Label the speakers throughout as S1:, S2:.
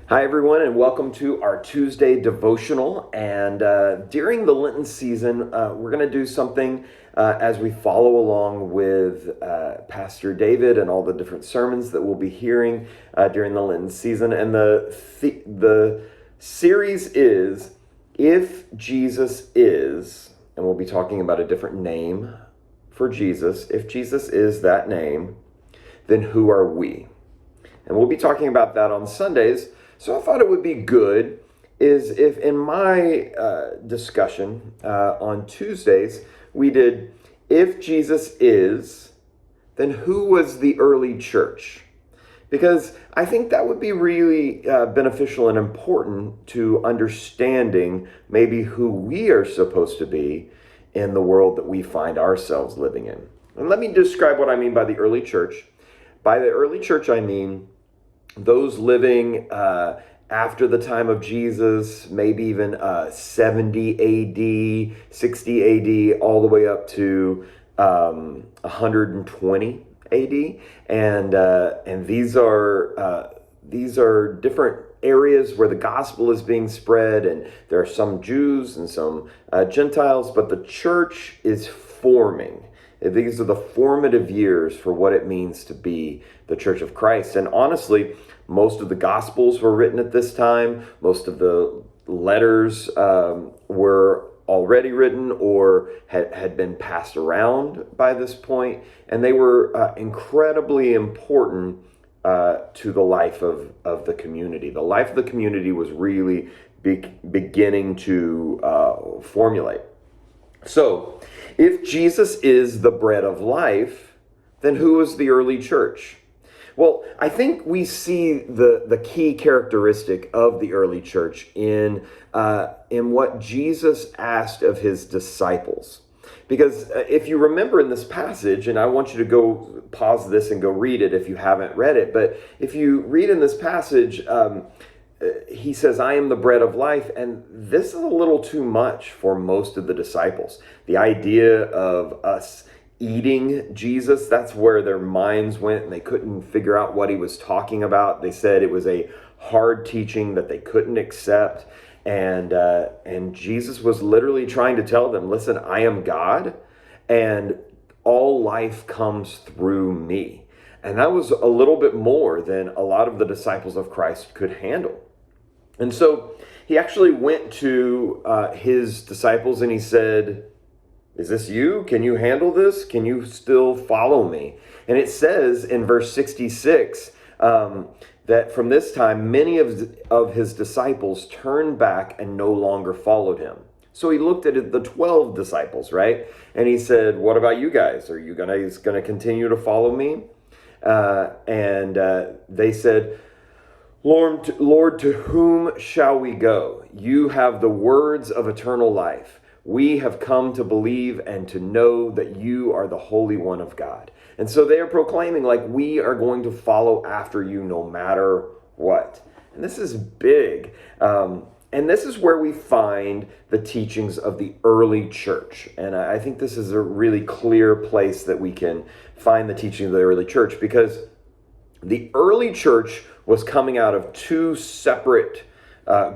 S1: Hi, everyone, and welcome to our Tuesday devotional. And during the Lenten season, we're going to do something as we follow along with Pastor David and all the different sermons that we'll be hearing during the Lenten season. And the series is If Jesus Is, and we'll be talking about a different name for Jesus. If Jesus is that name, then who are we? And we'll be talking about that on Sundays. So I thought it would be good is if in my discussion on Tuesdays, we did, if Jesus is, then who was the early church? Because I think that would be really beneficial and important to understanding maybe who we are supposed to be in the world that we find ourselves living in. And let me describe what I mean by the early church. By the early church, I mean those living after the time of Jesus, maybe even 70 AD, 60 AD, all the way up to 120 AD. And these are different areas where the gospel is being spread, and there are some Jews and some Gentiles, but the church is forming. These are the formative years for what it means to be the Church of Christ. And honestly, most of the Gospels were written at this time. Most of the letters were already written or had been passed around by this point. And they were incredibly important to the life of the community. The life of the community was really beginning to formulate. So, if Jesus is the bread of life, then who is the early church? Well, I think we see the key characteristic of the early church in what Jesus asked of his disciples. Because if you remember in this passage, and I want you to go pause this and go read it if you haven't read it, but if you read in this passage, he says, I am the bread of life. And this is a little too much for most of the disciples. The idea of us eating Jesus, that's where their minds went, and they couldn't figure out what he was talking about. They said it was a hard teaching that they couldn't accept. And Jesus was literally trying to tell them, listen, I am God, and all life comes through me. And that was a little bit more than a lot of the disciples of Christ could handle. And so he actually went to his disciples and he said, is this you? Can you handle this? Can you still follow me? And it says in verse 66 that from this time, many of his disciples turned back and no longer followed him. So he looked at the 12 disciples, right? And he said, what about you guys? Are you guys going to continue to follow me? And they said, Lord, to whom shall we go? You have the words of eternal life. We have come to believe and to know that you are the Holy One of God. And so they are proclaiming, like, we are going to follow after you no matter what. And this is big. And this is where we find the teachings of the early church. And I think this is a really clear place that we can find the teaching of the early church, because the early church was coming out of two separate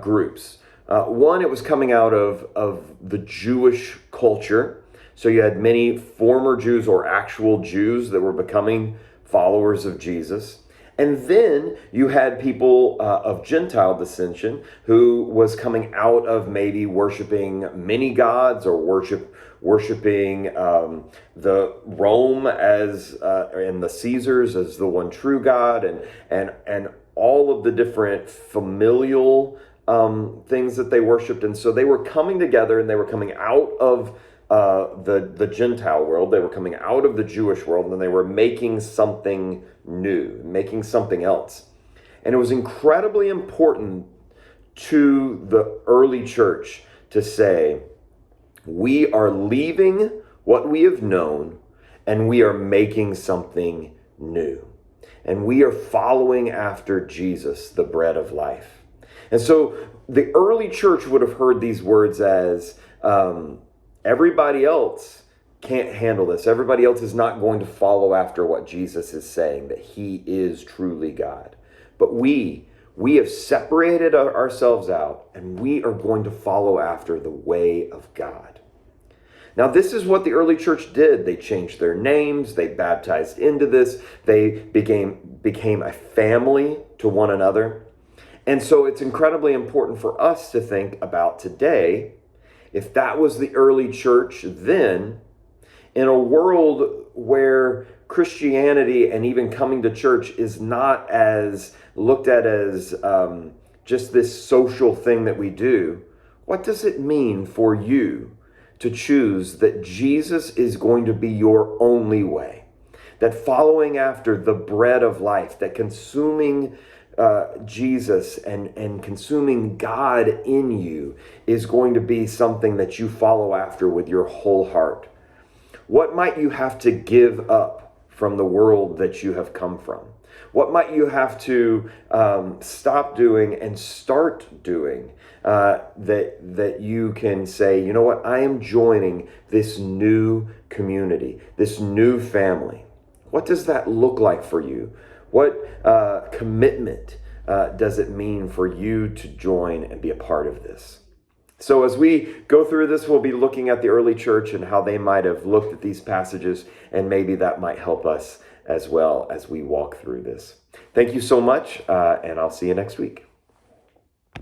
S1: groups. One, it was coming out of the Jewish culture. So you had many former Jews or actual Jews that were becoming followers of Jesus. And then you had people of Gentile descension who was coming out of maybe worshiping many gods or worshiping the Rome as and the Caesars as the one true God, and all of the different familial things that they worshiped. And so they were coming together, and they were coming out of the Gentile world. They were coming out of the Jewish world, and they were making something new, making something else. And it was incredibly important to the early church to say, we are leaving what we have known, and we are making something new. And we are following after Jesus, the bread of life. And so the early church would have heard these words as, everybody else can't handle this. Everybody else is not going to follow after what Jesus is saying, that he is truly God. But we We have separated ourselves out, and we are going to follow after the way of God. Now, this is what the early church did. They changed their names. They baptized into this. They became a family to one another. And so it's incredibly important for us to think about today, if that was the early church then, in a world where Christianity and even coming to church is not as looked at as just this social thing that we do, what does it mean for you to choose that Jesus is going to be your only way? That following after the bread of life, that consuming Jesus and consuming God in you is going to be something that you follow after with your whole heart. What might you have to give up from the world that you have come from? What might you have to stop doing and start doing that you can say, you know what, I am joining this new community, this new family? What does that look like for you? What commitment does it mean for you to join and be a part of this? So as we go through this, we'll be looking at the early church and how they might have looked at these passages, and maybe that might help us as well as we walk through this. Thank you so much, and I'll see you next week.